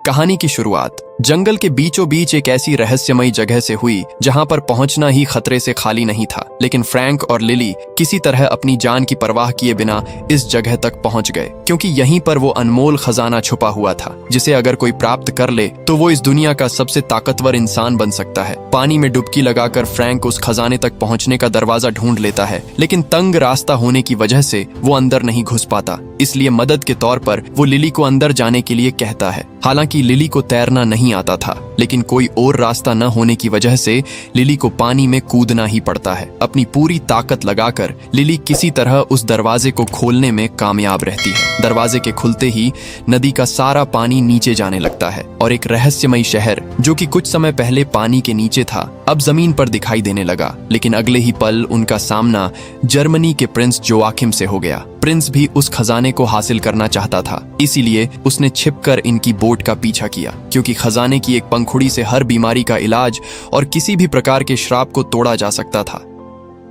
कहानी की शुरुआत जंगल के बीचों बीच एक ऐसी रहस्यमयी जगह से हुई जहां पर पहुंचना ही खतरे से खाली नहीं था। लेकिन फ्रैंक और लिली किसी तरह अपनी जान की परवाह किए बिना इस जगह तक पहुंच गए, क्योंकि यहीं पर वो अनमोल खजाना छुपा हुआ था जिसे अगर कोई प्राप्त कर ले तो वो इस दुनिया का सबसे ताकतवर इंसान बन सकता है। पानी में डुबकी लगाकर फ्रैंक उस खजाने तक पहुंचने का दरवाजा ढूंढ लेता है, लेकिन तंग रास्ता होने की वजह से वो अंदर नहीं घुस पाता। इसलिए मदद के तौर पर वो लिली को अंदर जाने के लिए कहता है। हालांकि लिली को तैरना नहीं आता था, लेकिन कोई और रास्ता न होने की वजह से लिली को पानी में कूदना ही पड़ता है। अपनी पूरी ताकत लगाकर लिली किसी तरह उस दरवाजे को खोलने में कामयाब रहती है। दरवाजे के खुलते ही नदी का सारा पानी नीचे जाने लगता है और एक रहस्यमयी शहर जो कि कुछ समय पहले पानी के नीचे था अब जमीन पर दिखाई देने लगा। लेकिन अगले ही पल उनका सामना जर्मनी के प्रिंस जोआकिम से हो गया। प्रिंस भी उस खजाने को हासिल करना चाहता था, इसीलिए उसने छिपकर इनकी बोट का पीछा किया, क्योंकि खजाने की एक पंखुड़ी से हर बीमारी का इलाज और किसी भी प्रकार के श्राप को तोड़ा जा सकता था।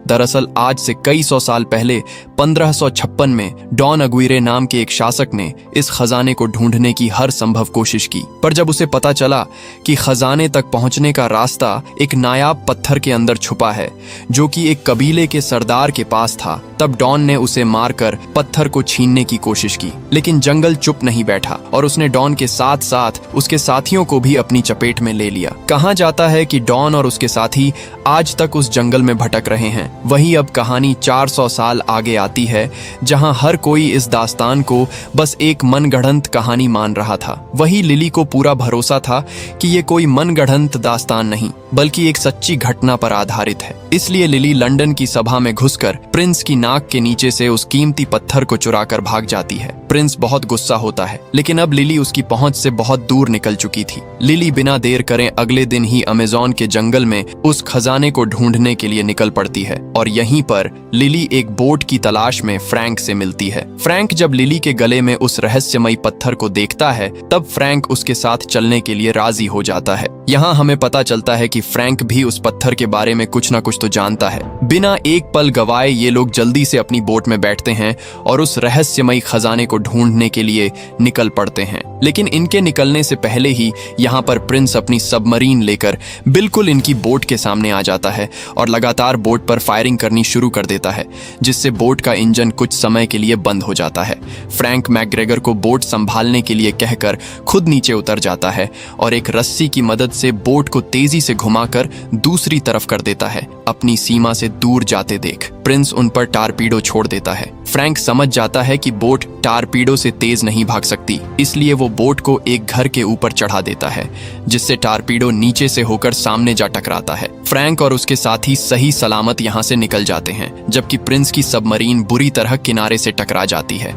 दरअसल आज से कई सौ साल पहले 1556 में डॉन अग्विरे नाम के एक शासक ने इस खजाने को ढूंढने की हर संभव कोशिश की, पर जब उसे पता चला कि खजाने तक पहुंचने का रास्ता एक नायाब पत्थर के अंदर छुपा है जो कि एक कबीले के सरदार के पास था, तब डॉन ने उसे मारकर पत्थर को छीनने की कोशिश की। लेकिन जंगल चुप नहीं बैठा और उसने डॉन के साथ साथ उसके साथियों को भी अपनी चपेट में ले लिया। कहा जाता है कि डॉन और उसके साथी आज तक उस जंगल में भटक रहे हैं। वहीं अब कहानी 400 साल आगे आती है, जहां हर कोई इस दास्तान को बस एक मनगढ़ंत कहानी मान रहा था। वहीं लिली को पूरा भरोसा था कि ये कोई मनगढ़ंत दास्तान नहीं बल्कि एक सच्ची घटना पर आधारित है। इसलिए लिली लंदन की सभा में घुसकर प्रिंस की नाक के नीचे से उस कीमती पत्थर को चुराकर भाग जाती है। प्रिंस बहुत गुस्सा होता है, लेकिन अब लिली उसकी पहुंच से बहुत दूर निकल चुकी थी। लिली बिना देर करे अगले दिन ही अमेज़न के जंगल में उस खजाने को ढूंढने के लिए निकल पड़ती है और यहीं पर लिली एक बोट की तलाश में फ्रैंक से मिलती है। फ्रैंक जब लिली के गले में उस रहस्यमयी पत्थर को देखता है तब फ्रैंक उसके साथ चलने के लिए राजी हो जाता है। यहाँ हमें पता चलता है कि फ्रैंक भी उस पत्थर के बारे में कुछ ना कुछ तो जानता है। बिना एक पल गवाए ये लोग जल्दी से अपनी बोट में बैठते हैं और उस रहस्यमयी खजाने को ढूंढने के लिए निकल पड़ते हैं। लेकिन इनके निकलने से पहले ही यहाँ पर प्रिंस अपनी सबमरीन लेकर बिल्कुल इनकी बोट के सामने आ जाता है और लगातार बोट पर फायरिंग करनी शुरू कर देता है, जिससे बोट का इंजन कुछ समय के लिए बंद हो जाता है। फ्रैंक मैकग्रेगर को बोट संभालने के लिए कहकर खुद नीचे उतर जाता है और एक रस्सी की मदद से बोट को तेजी से घुमाकर दूसरी तरफ कर देता है, अपनी सीमा से दूर जाते देख। प्रिंस उन पर टारपीडो छोड़ देता है। फ्रैंक समझ जाता है कि बोट टारपीडो से तेज नहीं भाग सकती, इसलिए वो बोट को एक घर के ऊपर चढ़ा देता है, जिससे टारपीडो नीचे से होकर सामने जा टकराता है। फ्रैंक और उसके साथी सही सलामत यहाँ से निकल जाते हैं, जबकि प्रिंस की सबमरीन बुरी तरह किनारे से टकरा जाती है।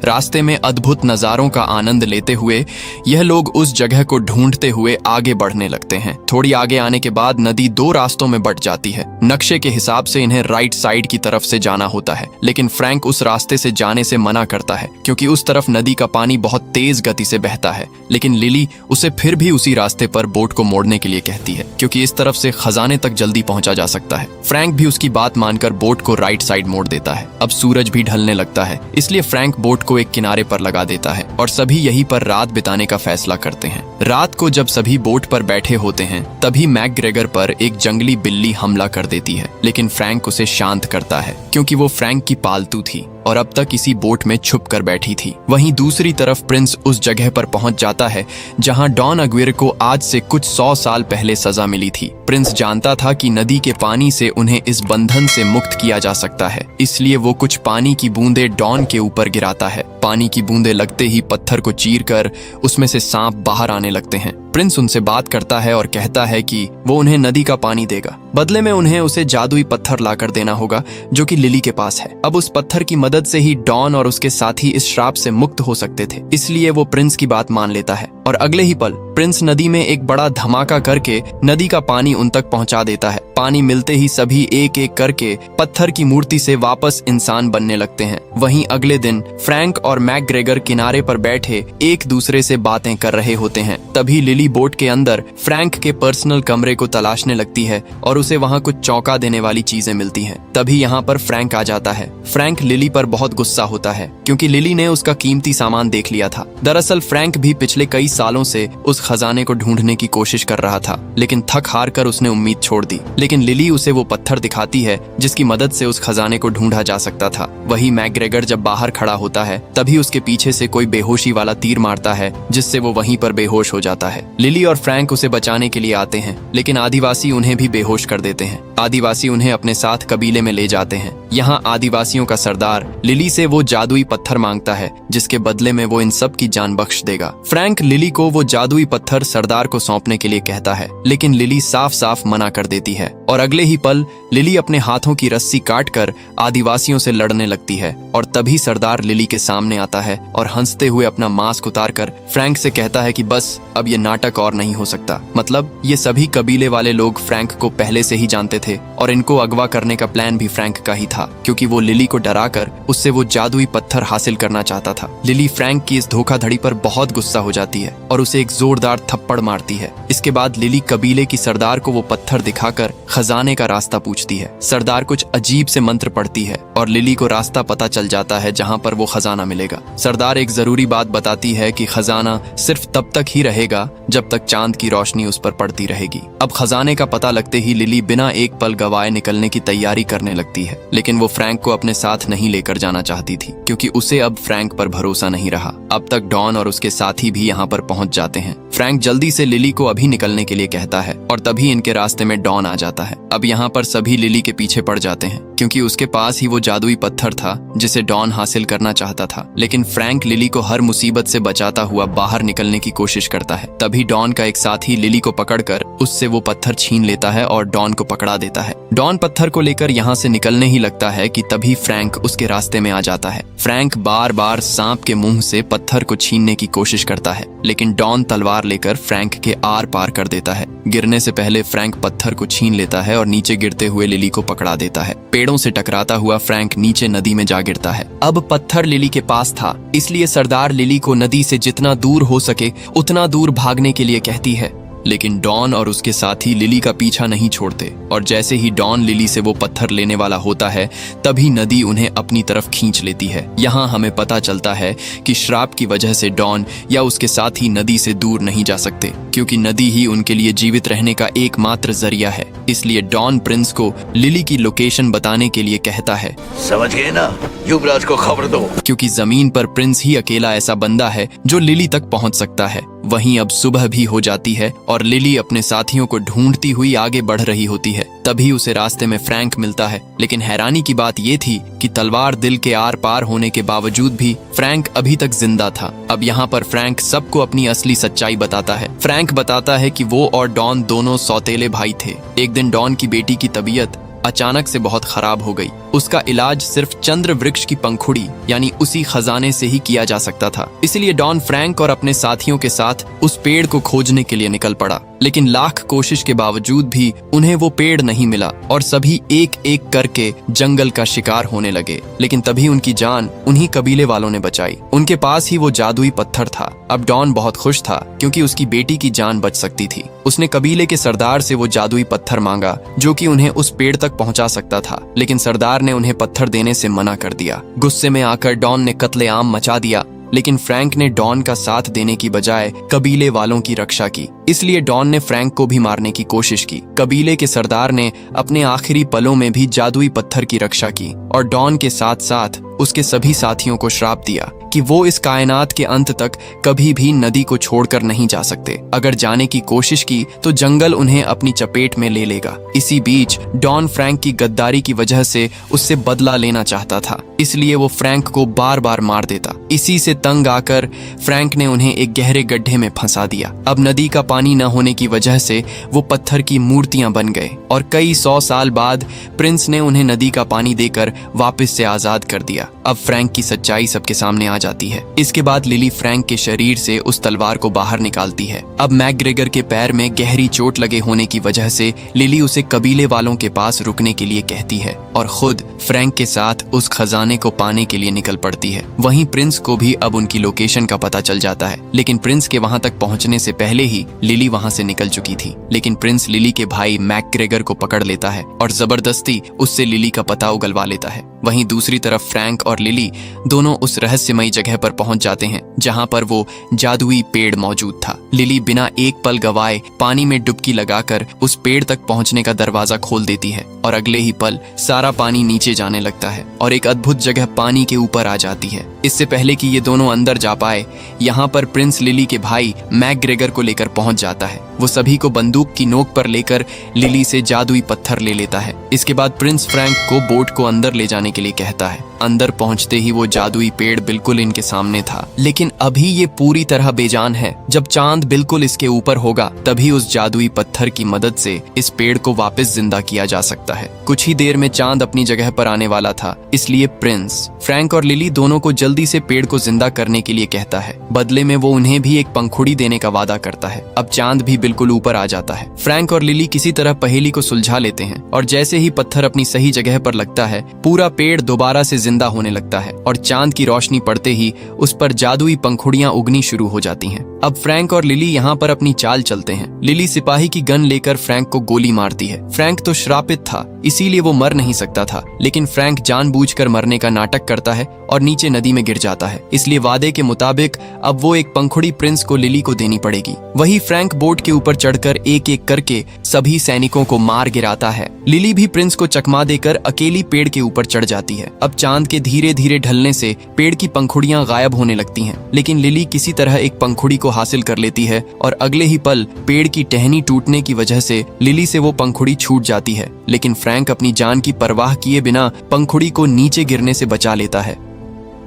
रास्ते में अद्भुत नज़ारों का आनंद लेते हुए यह लोग उस जगह को ढूंढते हुए आगे बढ़ने लगते हैं। थोड़ी आगे आने के बाद नदी दो रास्तों में बंट जाती है। नक्शे के हिसाब से इन्हें राइट साइड की तरफ से जाना होता है, लेकिन फ्रैंक उस रास्ते से जाने से मना करता है क्योंकि उस तरफ नदी का पानी बहुत तेज गति से बहता है। लेकिन लिली उसे फिर भी उसी रास्ते पर बोट को मोड़ने के लिए कहती है, क्योंकि इस तरफ से खजाने तक जल्दी पहुंचा जा सकता है। फ्रैंक भी उसकी बात मानकर बोट को राइट साइड मोड़ देता है। अब सूरज भी ढलने लगता है, इसलिए फ्रैंक बोट को एक किनारे पर लगा देता है और सभी यहीं पर रात बिताने का फैसला करते हैं। रात को जब सभी बोट पर बैठे होते हैं तभी मैकग्रेगर पर एक जंगली बिल्ली हमला कर देती है, लेकिन फ्रैंक उसे शांत करता है क्योंकि वो फ्रैंक की पालतू थी और अब तक इसी बोट में छुप कर बैठी थी। वहीं दूसरी तरफ प्रिंस उस जगह पर पहुंच जाता है जहां डॉन अग्विरे को आज से कुछ 100 साल पहले सजा मिली थी। प्रिंस जानता था कि नदी के पानी से उन्हें इस बंधन से मुक्त किया जा सकता है, इसलिए वो कुछ पानी की बूंदें डॉन के ऊपर गिराता है। पानी की बूंदें लगते ही पत्थर को चीरकर उसमें से सांप बाहर आने लगते हैं। प्रिंस उनसे बात करता है और कहता है कि वो उन्हें नदी का पानी देगा, बदले में उन्हें उसे जादुई पत्थर लाकर देना होगा जो कि लिली के पास है। अब उस पत्थर की मदद से ही डॉन और उसके साथी इस श्राप से मुक्त हो सकते थे, इसलिए वो प्रिंस की बात मान लेता है और अगले ही पल प्रिंस नदी में एक बड़ा धमाका करके नदी का पानी उन तक पहुंचा देता है। पानी मिलते ही सभी एक एक करके पत्थर की मूर्ति से वापस इंसान बनने लगते हैं। वहीं अगले दिन फ्रैंक और मैकग्रेगर किनारे पर बैठे एक दूसरे से बातें कर रहे होते हैं। तभी लिली बोट के अंदर फ्रैंक के पर्सनल कमरे को तलाशने लगती है और उसे वहां कुछ चौंका देने वाली चीजें मिलती हैं। तभी यहाँ पर फ्रैंक आ जाता है। फ्रैंक लिली पर बहुत गुस्सा होता है क्योंकि लिली ने उसका कीमती सामान देख लिया था। दरअसल फ्रैंक भी पिछले कई सालों से उस खजाने को ढूंढने की कोशिश कर रहा था, लेकिन थक हार कर उसने उम्मीद छोड़ दी। लेकिन लिली उसे वो पत्थर दिखाती है जिसकी मदद से उस खजाने को ढूंढा जा सकता था। वही मैकग्रेगर जब बाहर खड़ा होता है तभी उसके पीछे से कोई बेहोशी वाला तीर मारता है जिससे वो वहीं पर बेहोश हो जाता है। लिली और फ्रैंक उसे बचाने के लिए आते हैं, लेकिन आदिवासी उन्हें भी बेहोश कर देते हैं। आदिवासी उन्हें अपने साथ कबीले में ले जाते हैं। यहाँ आदिवासियों का सरदार लिली से वो जादुई पत्थर मांगता है जिसके बदले में वो इन सब की जान बख्श देगा। फ्रैंक लिली को वो जादुई पत्थर सरदार को सौंपने के लिए कहता है, लेकिन लिली साफ साफ मना कर देती है और अगले ही पल लिली अपने हाथों की रस्सी काटकर आदिवासियों से लड़ने लगती है। और तभी सरदार लिली के सामने आता है और हंसते हुए अपना मास्क उतारकर फ्रैंक से कहता है कि बस अब ये नाटक और नहीं हो सकता। मतलब ये सभी कबीले वाले लोग फ्रैंक को पहले से ही जानते थे और इनको अगवा करने का प्लान भी फ्रैंक का ही था, क्योंकि वो लिली को डराकर उससे वो जादुई पत्थर हासिल करना चाहता था। लिली फ्रैंक की इस धोखाधड़ी पर बहुत गुस्सा हो जाती है और उसे एक जोरदार थप्पड़ मारती है। इसके बाद लिली कबीले की सरदार को वो पत्थर दिखाकर खजाने का रास्ता पूछती है। सरदार कुछ अजीब से मंत्र पढ़ती है और लिली को रास्ता पता चल जाता है जहाँ पर वो खजाना मिलेगा। सरदार एक जरूरी बात बताती है कि खजाना सिर्फ तब तक ही रहेगा जब तक चांद की रोशनी उस पर पड़ती रहेगी। अब खजाने का पता लगते ही लिली बिना एक पल गवाए निकलने की तैयारी करने लगती है, लेकिन वो फ्रैंक को अपने साथ नहीं लेकर जाना चाहती थी क्योंकि उसे अब फ्रैंक पर भरोसा नहीं रहा। अब तक डॉन और उसके साथी भी यहाँ पर पहुंच जाते हैं। फ्रैंक जल्दी से लिली को अभी निकलने के लिए कहता है और तभी इनके रास्ते में डॉन आ जाता है। अब यहाँ पर सभी लिली के पीछे पड़ जाते हैं क्योंकि उसके पास ही वो जादुई पत्थर था जिसे डॉन हासिल करना चाहता था। लेकिन फ्रैंक लिली को हर मुसीबत से बचाता हुआ बाहर निकलने की कोशिश करता है। तभी डॉन का एक साथी लिली को पकड़कर उससे वो पत्थर छीन लेता है और डॉन को पकड़ा देता है। डॉन पत्थर को लेकर यहाँ से निकलने ही लगता है कि तभी फ्रैंक उसके रास्ते में आ जाता है। फ्रैंक बार बार सांप के मुंह से पत्थर को छीनने की कोशिश करता है, लेकिन डॉन तलवार लेकर फ्रैंक के आर पार कर देता है। गिरने से पहले फ्रैंक पत्थर को छीन लेता है और नीचे गिरते हुए लिली को पकड़ा देता है। पेड़ों से टकराता हुआ फ्रैंक नीचे नदी में जा गिरता है। अब पत्थर लिली के पास था, इसलिए सरदार लिली को नदी से जितना दूर हो सके उतना दूर भागने के लिए कहती है। लेकिन डॉन और उसके साथी लिली का पीछा नहीं छोड़ते और जैसे ही डॉन लिली से वो पत्थर लेने वाला होता है तभी नदी उन्हें अपनी तरफ खींच लेती है। यहाँ हमें पता चलता है कि श्राप की वजह से डॉन या उसके साथी नदी से दूर नहीं जा सकते, क्योंकि नदी ही उनके लिए जीवित रहने का एकमात्र जरिया है। इसलिए डॉन प्रिंस को लिली की लोकेशन बताने के लिए कहता है, समझ गए ना, युवराज को खबर दो, क्योंकि जमीन पर प्रिंस ही अकेला ऐसा बंदा है जो लिली तक पहुंच सकता है। वहीं अब सुबह भी हो जाती है और लिली अपने साथियों को ढूंढती हुई आगे बढ़ रही होती है। तभी उसे रास्ते में फ्रैंक मिलता है, लेकिन हैरानी की बात ये थी कि तलवार दिल के आर पार होने के बावजूद भी फ्रैंक अभी तक जिंदा था। अब यहाँ पर फ्रैंक सबको अपनी असली सच्चाई बताता है। फ्रैंक बताता है कि वो और डॉन दोनों सौतेले भाई थे। एक दिन डॉन की बेटी की तबीयत अचानक से बहुत खराब हो गई। उसका इलाज सिर्फ चंद्र वृक्ष की पंखुड़ी यानी उसी खजाने से ही किया जा सकता था। इसलिए डॉन फ्रैंक और अपने साथियों के साथ उस पेड़ को खोजने के लिए निकल पड़ा, लेकिन लाख कोशिश के बावजूद भी उन्हें वो पेड़ नहीं मिला और सभी एक एक करके जंगल का शिकार होने लगे। लेकिन तभी उनकी जान उन्हीं कबीले वालों ने बचाई। उनके पास ही वो जादुई पत्थर था। अब डॉन बहुत खुश था क्योंकि उसकी बेटी की जान बच सकती थी। उसने कबीले के सरदार से वो जादुई पत्थर मांगा जो कि उन्हें उस पेड़ तक पहुंचा सकता था, लेकिन सरदार ने उन्हें पत्थर देने से मना कर दिया। गुस्से में आकर डॉन ने कत्लेआम मचा दिया, लेकिन फ्रैंक ने डॉन का साथ देने की बजाय कबीले वालों की रक्षा की। इसलिए डॉन ने फ्रैंक को भी मारने की कोशिश की। कबीले के सरदार ने अपने आखिरी पलों में भी जादुई पत्थर की रक्षा की और डॉन के साथ साथ उसके सभी साथियों को श्राप दिया कि वो इस कायनात के अंत तक कभी भी नदी को छोड़कर नहीं जा सकते। अगर जाने की कोशिश की तो जंगल उन्हें अपनी चपेट में ले लेगा। इसी बीच डॉन फ्रैंक की गद्दारी की वजह से उससे बदला लेना चाहता था, इसलिए वो फ्रैंक को बार बार मार देता। इसी से तंग आकर फ्रैंक ने उन्हें एक गहरे गड्ढे में फंसा दिया। अब नदी का पानी न होने की वजह से वो पत्थर की मूर्तियां बन गए और कई 100 साल बाद प्रिंस ने उन्हें नदी का पानी देकर वापस से आजाद कर दिया। अब फ्रैंक की सच्चाई सबके सामने आ जाती जाती है। इसके बाद लिली फ्रैंक के शरीर से उस तलवार को बाहर निकालती है। अब मैकग्रेगर के पैर में गहरी चोट लगे होने की वजह से लिली उसे कबीले वालों के पास रुकने के लिए कहती है और खुद फ्रैंक के साथ उस खजाने को पाने के लिए निकल पड़ती है। वहीं प्रिंस को भी अब उनकी लोकेशन का पता चल जाता है, लेकिन प्रिंस के वहां तक पहुंचने से पहले ही लिली वहां से निकल चुकी थी। लेकिन प्रिंस लिली के भाई मैकग्रेगर को पकड़ लेता है और जबरदस्ती उससे लिली का पता उगलवा लेता है। वहीं दूसरी तरफ फ्रैंक और लिली दोनों उस रहस्यमयी जगह पर पहुंच जाते हैं जहां पर वो जादुई पेड़ मौजूद था। लिली बिना एक पल गवाए पानी में डुबकी लगाकर उस पेड़ तक पहुंचने का दरवाजा खोल देती है और अगले ही पल सारा पानी नीचे जाने लगता है और एक अद्भुत जगह पानी के ऊपर आ जाती है। इससे पहले कि ये दोनों अंदर जा पाए, यहाँ पर प्रिंस लिली के भाई मैकग्रेगर को लेकर पहुंच जाता है। वो सभी को बंदूक की नोक पर लेकर लिली से जादुई पत्थर ले लेता है। इसके बाद प्रिंस फ्रैंक को बोट को अंदर ले जाने के लिए कहता है। अंदर पहुंचते ही वो जादुई पेड़ बिल्कुल इनके सामने था, लेकिन अभी ये पूरी तरह बेजान है। जब चांद बिल्कुल इसके ऊपर होगा तभी उस जादुई पत्थर की मदद से इस पेड़ को वापस जिंदा किया जा सकता है। कुछ ही देर में चांद अपनी जगह पर आने वाला था, इसलिए प्रिंस फ्रैंक और लिली दोनों को जल्दी से पेड़ को जिंदा करने के लिए कहता है। बदले में वो उन्हें भी एक पंखुड़ी देने का वादा करता है। अब चांद भी बिल्कुल ऊपर आ जाता है। फ्रैंक और लिली किसी तरह पहेली को सुलझा लेते हैं और जैसे ही पत्थर अपनी सही जगह पर लगता है, पूरा पेड़ दोबारा से जिंदा होने लगता है और चांद की रोशनी पड़ते ही उस पर जादुई पंखुड़ियां उगनी शुरू हो जाती हैं। अब फ्रैंक और लिली यहाँ पर अपनी चाल चलते हैं। लिली सिपाही की गन लेकर फ्रैंक को गोली मारती है। फ्रैंक तो श्रापित था, इसीलिए वो मर नहीं सकता था, लेकिन फ्रैंक जानबूझकर मरने का नाटक करता है और नीचे नदी में गिर जाता है। इसलिए वादे के मुताबिक अब वो एक पंखुड़ी प्रिंस को लिली को देनी पड़ेगी। वही फ्रैंक बोट के ऊपर चढ़कर एक एक करके सभी सैनिकों को मार गिराता है। लिली भी प्रिंस को चकमा देकर अकेली पेड़ के ऊपर चढ़ जाती है। अब चांद के धीरे धीरे ढलने से पेड़ की पंखुड़ियां गायब होने लगती हैं, लेकिन लिली किसी तरह एक पंखुड़ी को हासिल कर लेती है और अगले ही पल पेड़ की टहनी टूटने की वजह से लिली से वो पंखुड़ी छूट जाती है। लेकिन फ्रैंक अपनी जान की परवाह किए बिना पंखुड़ी को नीचे गिरने से बचा लेता है।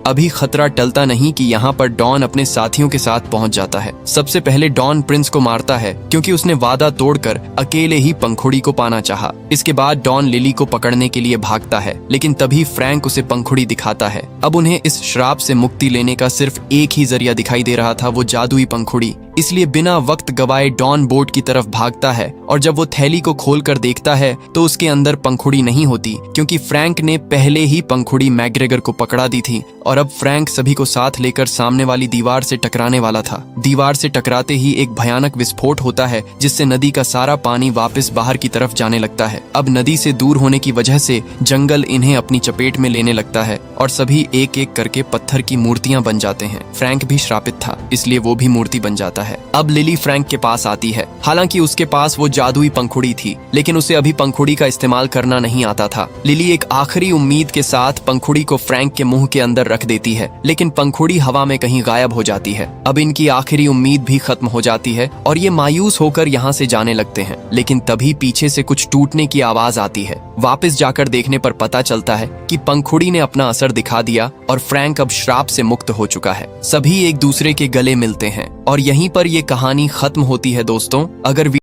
अभी खतरा टलता नहीं कि यहाँ पर डॉन अपने साथियों के साथ पहुंच जाता है। सबसे पहले डॉन प्रिंस को मारता है क्योंकि उसने वादा तोड़कर अकेले ही पंखुड़ी को पाना चाहा। इसके बाद डॉन लिली को पकड़ने के लिए भागता है, लेकिन तभी फ्रैंक उसे पंखुड़ी दिखाता है। अब उन्हें इस श्राप से मुक्ति लेने का सिर्फ एक ही जरिया दिखाई दे रहा था, वो जादुई पंखुड़ी। इसलिए बिना वक्त गवाए डॉन बोट की तरफ भागता है और जब वो थैली को खोलकर देखता है तो उसके अंदर पंखुड़ी नहीं होती, क्योंकि फ्रैंक ने पहले ही पंखुड़ी मैकग्रेगर को पकड़ा दी थी और अब फ्रैंक सभी को साथ लेकर सामने वाली दीवार से टकराने वाला था। दीवार से टकराते ही एक भयानक विस्फोट होता है, जिससे नदी का सारा पानी वापस बाहर की तरफ जाने लगता है। अब नदी से दूर होने की वजह से जंगल इन्हें अपनी चपेट में लेने लगता है और सभी एक एक करके पत्थर की मूर्तियां बन जाते हैं। फ्रैंक भी श्रापित था, इसलिए वो भी मूर्ति बन जाता है। अब लिली फ्रैंक के पास आती है। हालांकि उसके पास वो जादुई पंखुड़ी थी, लेकिन उसे अभी पंखुड़ी का इस्तेमाल करना नहीं आता था। लिली एक आखिरी उम्मीद के साथ पंखुड़ी को फ्रैंक के मुंह के अंदर रख देती है, लेकिन पंखुड़ी हवा में कहीं गायब हो जाती है। अब इनकी आखिरी उम्मीद भी खत्म हो जाती है और ये मायूस होकर यहाँ से जाने लगते हैं। लेकिन तभी पीछे से कुछ टूटने की आवाज आती है। वापस जाकर देखने पर पता चलता है कि पंखुड़ी ने अपना असर दिखा दिया और फ्रैंक अब श्राप से मुक्त हो चुका है। सभी एक दूसरे के गले मिलते हैं और यहीं पर ये कहानी खत्म होती है दोस्तों। अगर